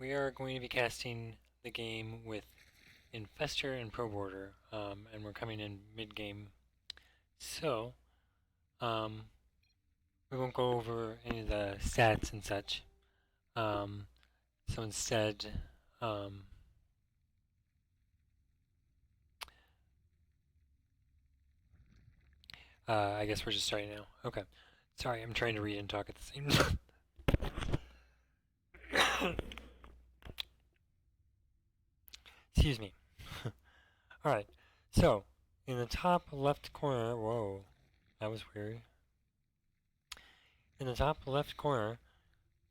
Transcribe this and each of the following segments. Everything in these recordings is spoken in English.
We are going to be casting the game with Infester and Proboarder, and we're coming in mid-game. So, we won't go over any of the stats and such. So instead, I guess we're just starting now. Okay. Sorry, I'm trying to read and talk at the same time. Excuse me. Alright, so in the top left corner, whoa, that was weird. In the top left corner,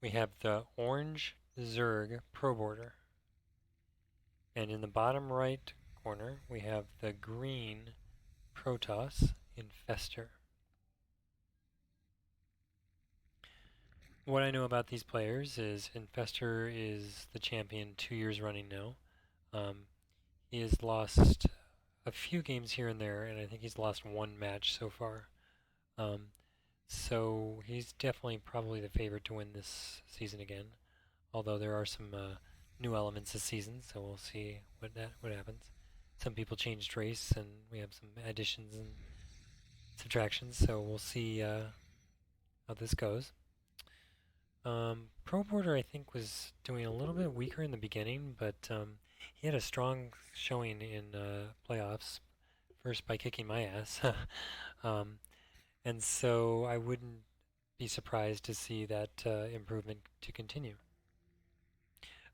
we have the orange Zerg Proboarder. And in the bottom right corner, we have the green Protoss Infester. What I know about these players is Infester is the champion 2 years running now. He has lost a few games here and there, and I think he's lost one match so far. So he's definitely probably the favorite to win this season again. Although there are some new elements this season, so we'll see what happens. Some people changed race, and we have some additions and subtractions, so we'll see how this goes. Proboarder, I think, was doing a little bit weaker in the beginning, but he had a strong showing in playoffs, first by kicking my ass. And so I wouldn't be surprised to see that improvement to continue.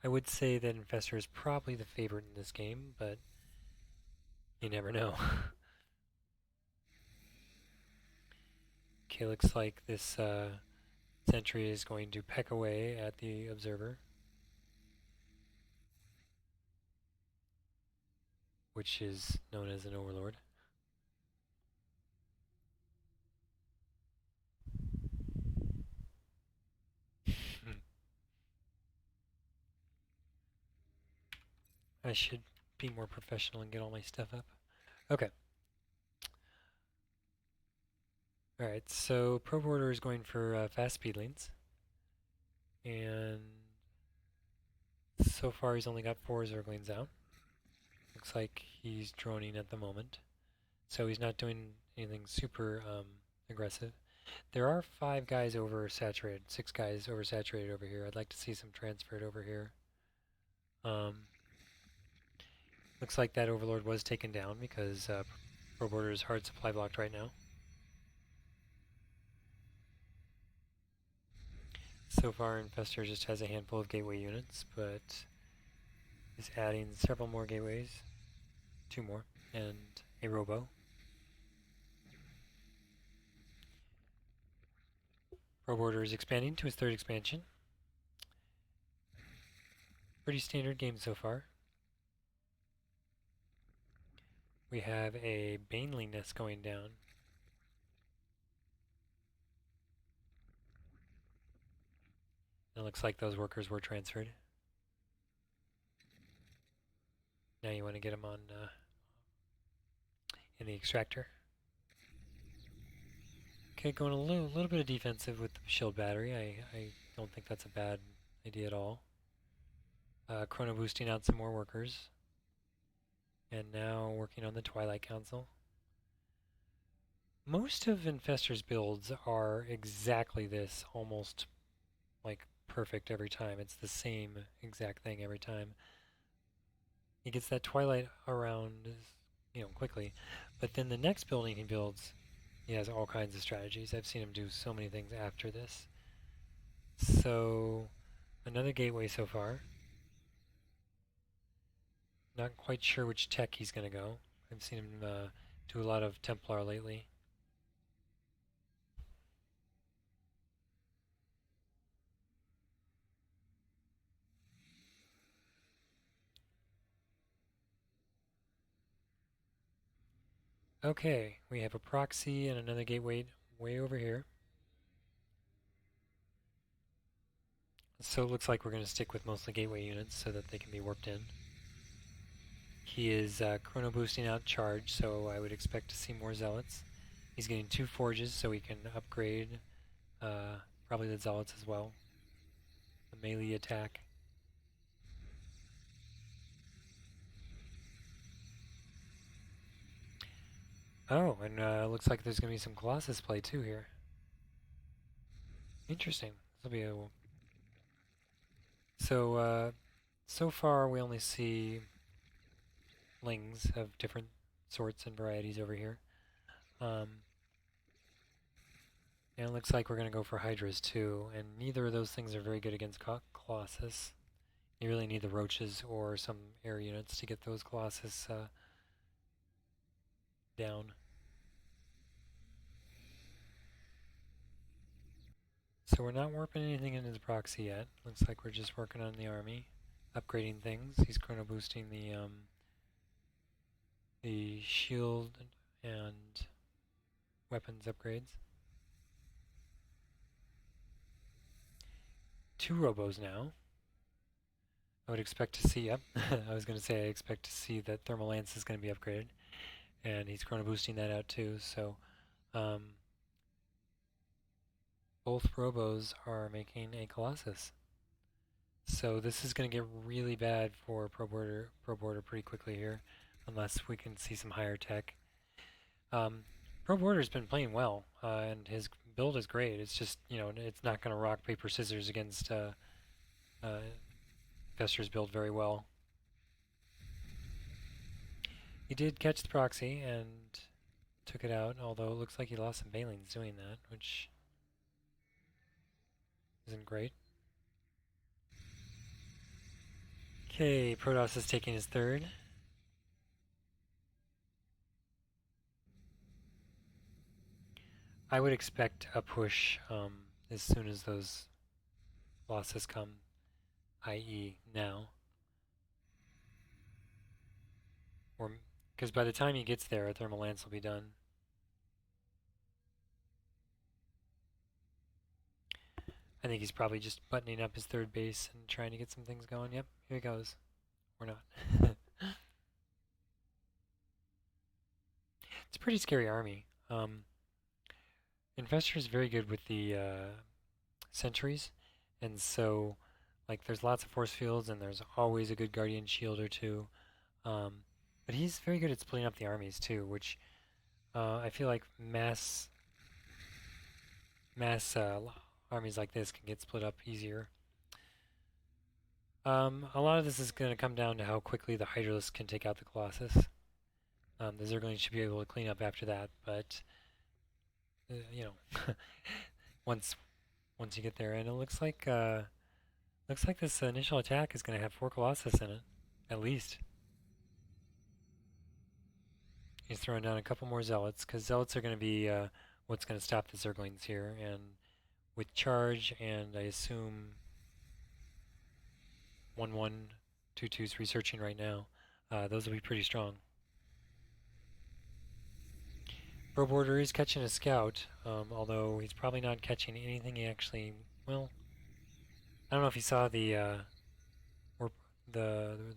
I would say that Infester is probably the favorite in this game, but you never know. Okay, looks like this sentry is going to peck away at the observer, which is known as an overlord. I should be more professional and get all my stuff up. Okay. Alright, so Proboarder is going for fast speed lanes. And so far he's only got 4 Zerglings out. Looks like he's droning at the moment. So he's not doing anything super aggressive. There are 5 guys oversaturated, 6 guys oversaturated over here. I'd like to see some transferred over here. Looks like that Overlord was taken down because Proboarder is hard supply blocked right now. So far, Infester just has a handful of gateway units, but is adding several more gateways, 2 more, and a robo. Proboarder is expanding to his 3rd expansion. Pretty standard game so far. We have a Baneling nest going down. It looks like those workers were transferred. Now you want to get them on in the extractor. Okay, going a little bit of defensive with the shield battery. I don't think that's a bad idea at all. Chrono boosting out some more workers. And now working on the Twilight Council. Most of Infester's builds are exactly this, almost like perfect every time. It's the same exact thing every time. He gets that Twilight around, quickly. But then the next building he builds, he has all kinds of strategies. I've seen him do so many things after this. So, another gateway so far. Not quite sure which tech he's going to go. I've seen him do a lot of Templar lately. Okay, we have a proxy and another gateway way over here. So it looks like we're going to stick with mostly gateway units so that they can be warped in. He is chrono boosting out charge, so I would expect to see more zealots. He's getting 2 forges, so he can upgrade probably the zealots as well. The melee attack. Oh, and looks like there's going to be some Colossus play too here. Interesting. This will be a... So, so far we only see lings of different sorts and varieties over here. And it looks like we're going to go for Hydras too, and neither of those things are very good against Colossus. You really need the roaches or some air units to get those Colossus down. So we're not warping anything into the proxy yet. Looks like we're just working on the army, upgrading things. He's chrono boosting the shield and weapons upgrades. 2 robos now. I would expect to see, yep, I was going to say I expect to see that Thermal Lance is going to be upgraded. And he's chrono boosting that out too, so both robos are making a Colossus. So this is going to get really bad for Proboarder pretty quickly here, unless we can see some higher tech. Proboarder's been playing well, and his build is great. It's just, you know, it's not going to rock, paper, scissors against Infester's build very well. He did catch the proxy and took it out, although it looks like he lost some Banelings doing that, which isn't great. Okay, Protoss is taking his 3rd. I would expect a push as soon as those losses come, i.e. now. Or because by the time he gets there, Thermal Lance will be done. I think he's probably just buttoning up his 3rd base and trying to get some things going. Yep, here he goes. Or not. It's a pretty scary army. Infester is very good with the sentries, and so like there's lots of force fields and there's always a good guardian shield or two. But he's very good at splitting up the armies too, which I feel like mass armies like this can get split up easier. A lot of this is going to come down to how quickly the Hydralisk can take out the Colossus. The Zerglings should be able to clean up after that, but you know, once you get there, and it looks like this initial attack is going to have 4 Colossus in it, at least. He's throwing down a couple more Zealots, because Zealots are going to be what's going to stop the Zerglings here, and with charge, and I assume 1-1-2-2's researching right now, those will be pretty strong. Proboarder is catching a scout, although he's probably not catching anything he actually, well, I don't know if he saw the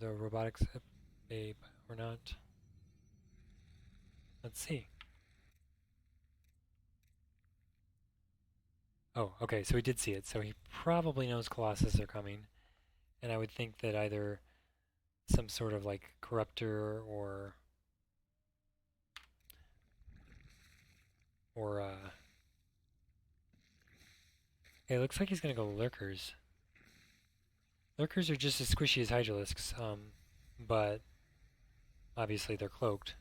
robotics babe or not. Let's see. Oh, okay, so he did see it, so he probably knows Colossus are coming, and I would think that either some sort of like corruptor or it looks like he's gonna go lurkers. Lurkers are just as squishy as Hydralisks, but obviously they're cloaked.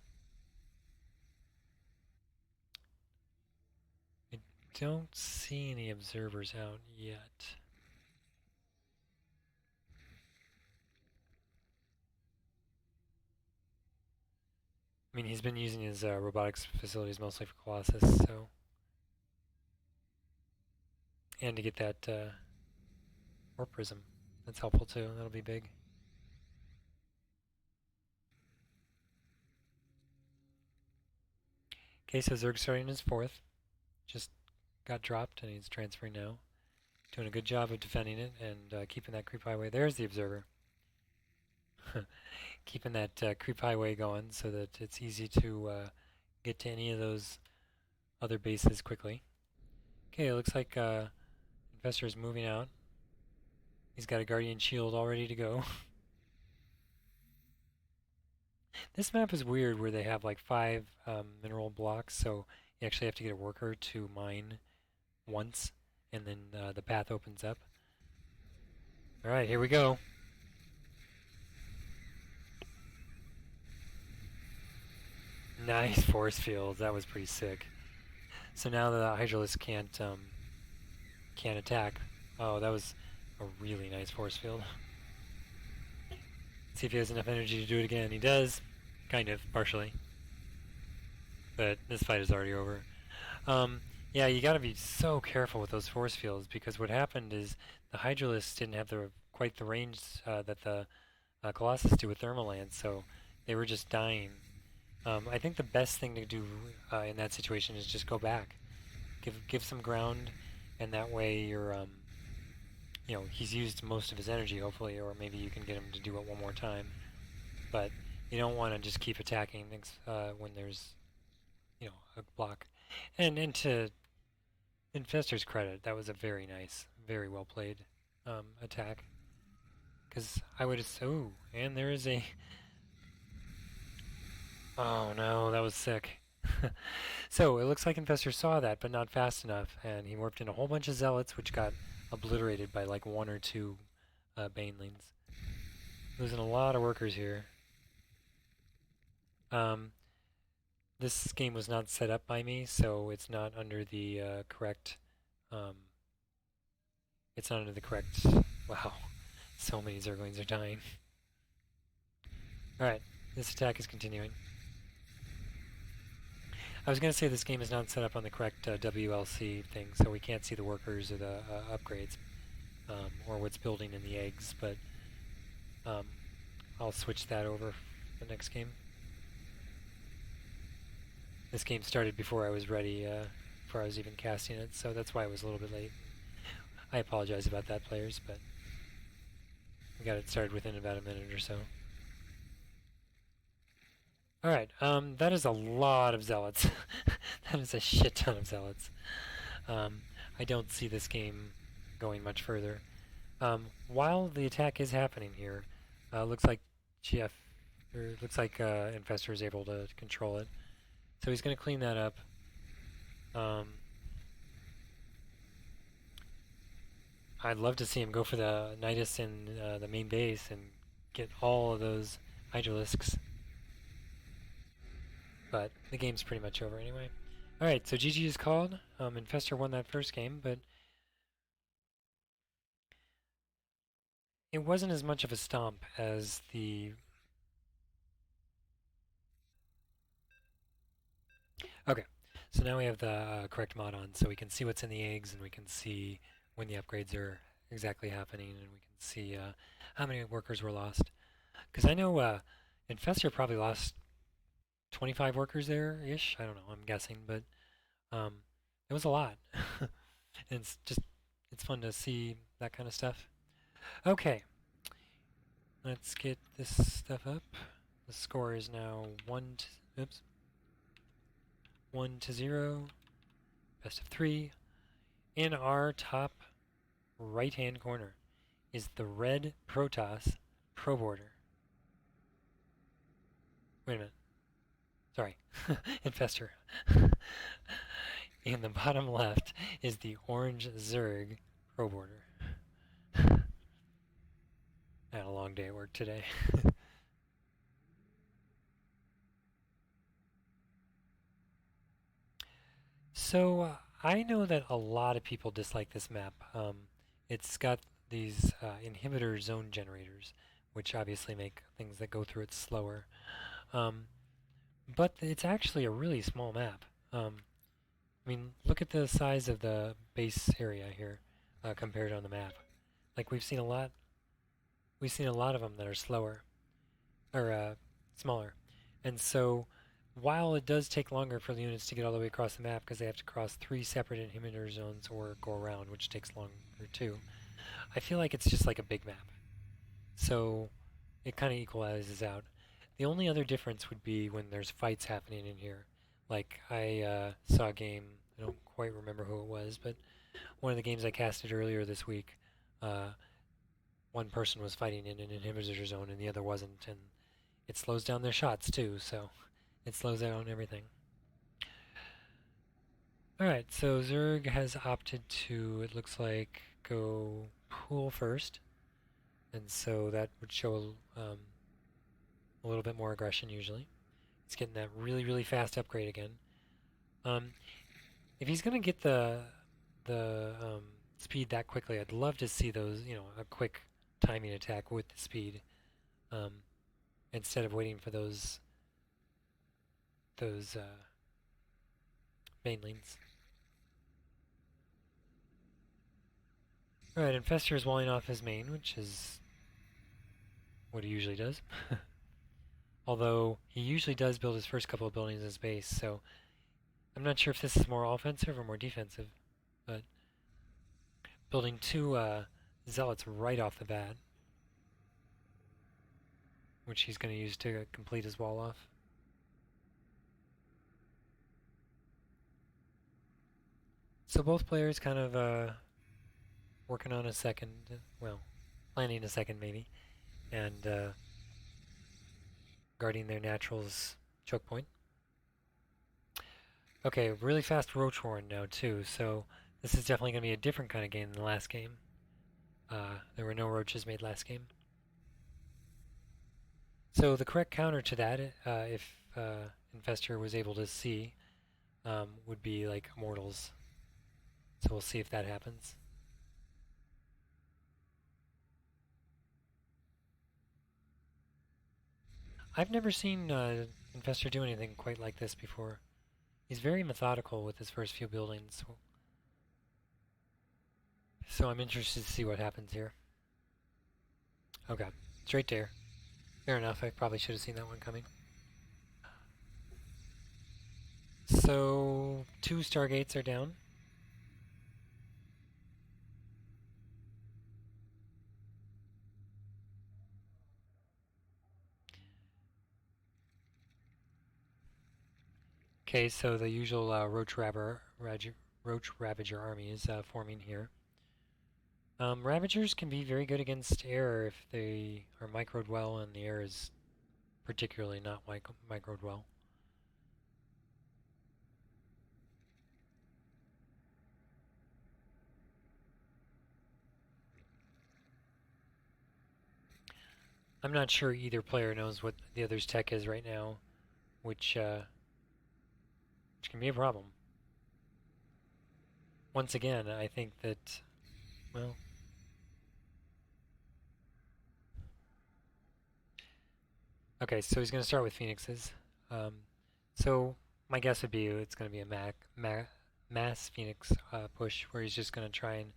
I don't see any observers out yet. I mean, he's been using his robotics facilities mostly for Colossus, so... And to get that warp prism. That's helpful too, that'll be big. Okay, so Zerg's starting his 4th. Just got dropped and he's transferring now. Doing a good job of defending it and keeping that creep highway. There's the observer. keeping that creep highway going so that it's easy to get to any of those other bases quickly. Okay, it looks like Infester is moving out. He's got a Guardian Shield all ready to go. This map is weird where they have like 5 mineral blocks, so you actually have to get a worker to mine once, and then the path opens up. Alright, here we go. Nice force fields, that was pretty sick. So now the Hydralisk can't attack. Oh, that was a really nice force field. See if he has enough energy to do it again. He does, kind of, partially. But this fight is already over. Yeah, you gotta be so careful with those force fields because what happened is the Hydralisks didn't have quite the range that the Colossus do with Thermal Lance, so they were just dying. I think the best thing to do in that situation is just go back, give some ground, and that way you're he's used most of his energy hopefully, or maybe you can get him to do it one more time. But you don't want to just keep attacking things when there's a block. And to Infester's credit, that was a very nice, very well played attack. Because I would assume, and there is a. Oh no, that was sick. So it looks like Infester saw that, but not fast enough, and he warped in a whole bunch of zealots, which got obliterated by like 1 or 2 banelings. Losing a lot of workers here. This game was not set up by me, so it's not under the correct. It's not under the correct. Wow, so many Zerglings are dying. All right, this attack is continuing. I was going to say this game is not set up on the correct WLC thing, so we can't see the workers or the upgrades, or what's building in the eggs, but I'll switch that over for the next game. This game started before I was ready, before I was even casting it, so that's why I was a little bit late. I apologize about that, players, but we got it started within about a minute or so. Alright, that is a lot of zealots. That is a shit ton of zealots. I don't see this game going much further. While the attack is happening here, looks like Infester is able to control it. So he's going to clean that up. I'd love to see him go for the Nidus in the main base and get all of those Hydralisks. But the game's pretty much over anyway. Alright, so GG is called. Infester won that first game, but it wasn't as much of a stomp as the... Okay, so now we have the correct mod on, so we can see what's in the eggs, and we can see when the upgrades are exactly happening, and we can see how many workers were lost. Because I know Infester probably lost 25 workers there-ish. I don't know, I'm guessing, but it was a lot. And it's fun to see that kind of stuff. Okay, let's get this stuff up. The score is now 1-0, best of 3. In our top right-hand corner is the red Protoss Proboarder. Wait a minute. Sorry, Infester. In the bottom left is the orange Zerg Proboarder. I had a long day at work today. So, I know that a lot of people dislike this map. It's got these inhibitor zone generators, which obviously make things that go through it slower. But it's actually a really small map. I mean, look at the size of the base area here compared on the map. Like we've seen a lot of them that are slower or smaller, and so while it does take longer for the units to get all the way across the map because they have to cross 3 separate inhibitor zones or go around, which takes longer too, I feel like it's just like a big map. So it kind of equalizes out. The only other difference would be when there's fights happening in here. Like, I saw a game, I don't quite remember who it was, but one of the games I casted earlier this week, uh, one person was fighting in an inhibitor zone and the other wasn't, and it slows down their shots too, so it slows down everything. Alright, so Zerg has opted to, it looks like, go pool first, and so that would show a little bit more aggression usually. He's getting that really, really fast upgrade again. If he's gonna get the speed that quickly, I'd love to see those, a quick timing attack with the speed, um, instead of waiting for those banelings. Alright, Infester is walling off his main, which is what he usually does. Although, he usually does build his first couple of buildings as base, so I'm not sure if this is more offensive or more defensive, but building two zealots right off the bat, which he's going to use to complete his wall off. So both players kind of working on a second, well, planning a second maybe, and guarding their naturals choke point. Okay, really fast roach horn now too, so this is definitely going to be a different kind of game than the last game. There were no roaches made last game. So the correct counter to that, if Infester was able to see, would be like Immortals. So we'll see if that happens. I've never seen Infester do anything quite like this before. He's very methodical with his first few buildings. So I'm interested to see what happens here. Okay, straight there. Fair enough, I probably should have seen that one coming. So, 2 Stargates are down. Okay, so the usual Roach Ravager army is forming here. Ravagers can be very good against air if they are microed well, and the air is particularly not microed well. I'm not sure either player knows what the other's tech is right now, which can be a problem. Once again, I think that, well, okay, so he's going to start with Phoenixes. So my guess would be it's going to be a mass Phoenix push where he's just going to try and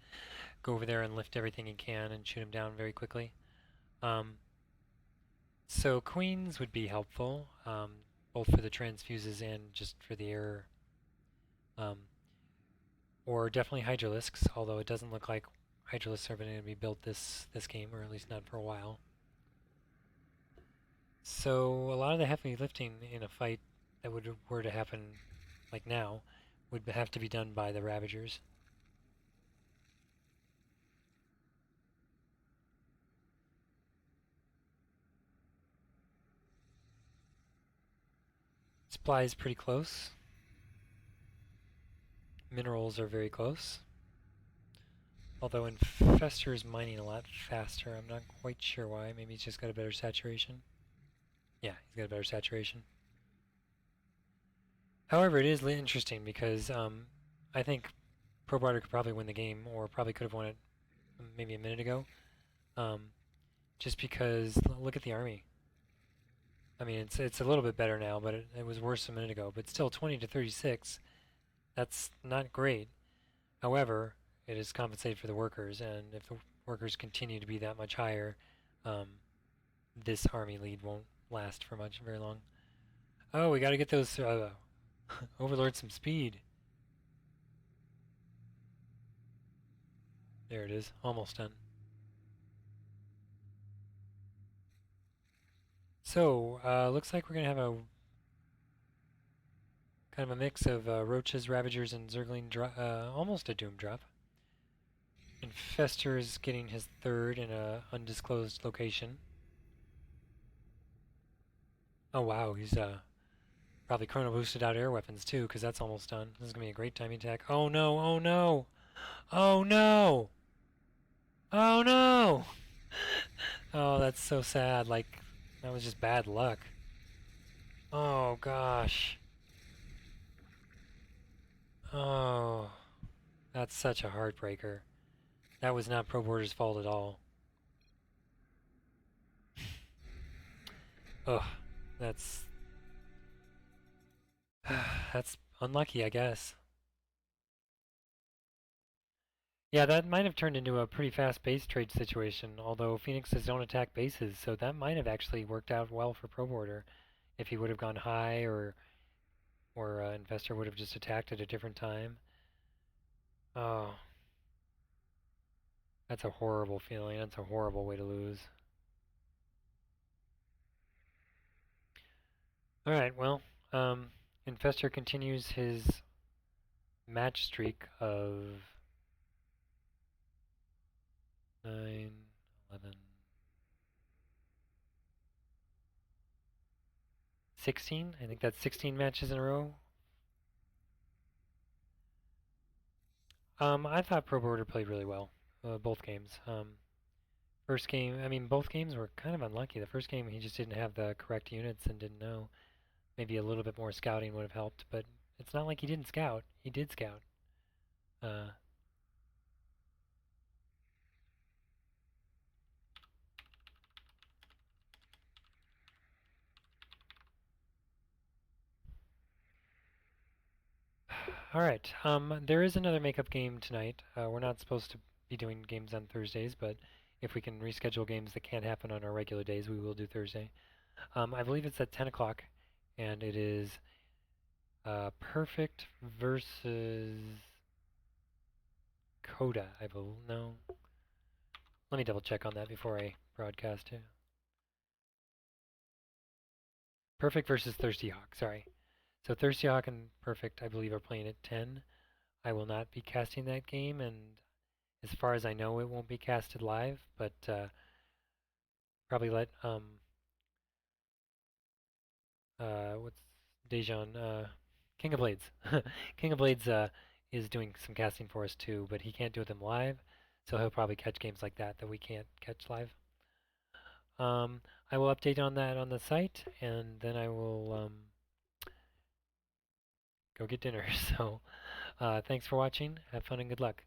go over there and lift everything he can and shoot him down very quickly. So Queens would be helpful, both for the transfuses and just for the air. Or definitely Hydralisks, although it doesn't look like Hydralisks are going to be built this game, or at least not for a while. So a lot of the heavy lifting in a fight that were to happen like now would have to be done by the Ravagers. Supply is pretty close. Minerals are very close. Although Infester is mining a lot faster, I'm not quite sure why. Maybe he's just got a better saturation. Yeah, he's got a better saturation. However, it is interesting because I think Proboarder could probably win the game, or probably could have won it maybe a minute ago. Just because, look at the army. I mean, it's a little bit better now, but it was worse a minute ago. But still, 20 to 36, that's not great. However, it is compensated for the workers, and if the workers continue to be that much higher, this army lead won't last for very long. Oh, we got to get those Overlord some speed. There it is, almost done. So, looks like we're gonna have a kind of a mix of roaches, ravagers, and zergling. Almost a doom drop. Infester is getting his third in a undisclosed location. Oh wow, he's probably chrono boosted out air weapons too, because that's almost done. This is gonna be a great timing attack. Oh no! Oh no! Oh no! Oh no! Oh, that's so sad. Like, that was just bad luck. Oh gosh. Oh, that's such a heartbreaker. That was not Proboarder's fault at all. Ugh, that's that's unlucky, I guess. Yeah, that might have turned into a pretty fast base trade situation, although Phoenixes don't attack bases, so that might have actually worked out well for Proboarder if he would have gone high or Infestor would have just attacked at a different time. Oh, that's a horrible feeling. That's a horrible way to lose. Alright, well, Infestor continues his match streak of 9, 11, 16. I think that's 16 matches in a row. I thought Proboarder played really well, both games. First game, I mean, both games were kind of unlucky. The first game, he just didn't have the correct units and didn't know. Maybe a little bit more scouting would have helped, but it's not like he didn't scout. He did scout. Uh, Alright, there is another makeup game tonight. We're not supposed to be doing games on Thursdays, but if we can reschedule games that can't happen on our regular days, we will do Thursday. I believe it's at 10 o'clock, and it is Perfect versus Coda, I believe. No. Let me double check on that before I broadcast it. Perfect versus Thirsty Hawk, sorry. So Thirsty Hawk and Perfect, I believe, are playing at 10. I will not be casting that game, and as far as I know, it won't be casted live, but probably let what's Dejan King of Blades. King of Blades is doing some casting for us too, but he can't do them live, so he'll probably catch games like that we can't catch live. Um, I will update on that on the site, and then I will go get dinner. So thanks for watching. Have fun and good luck.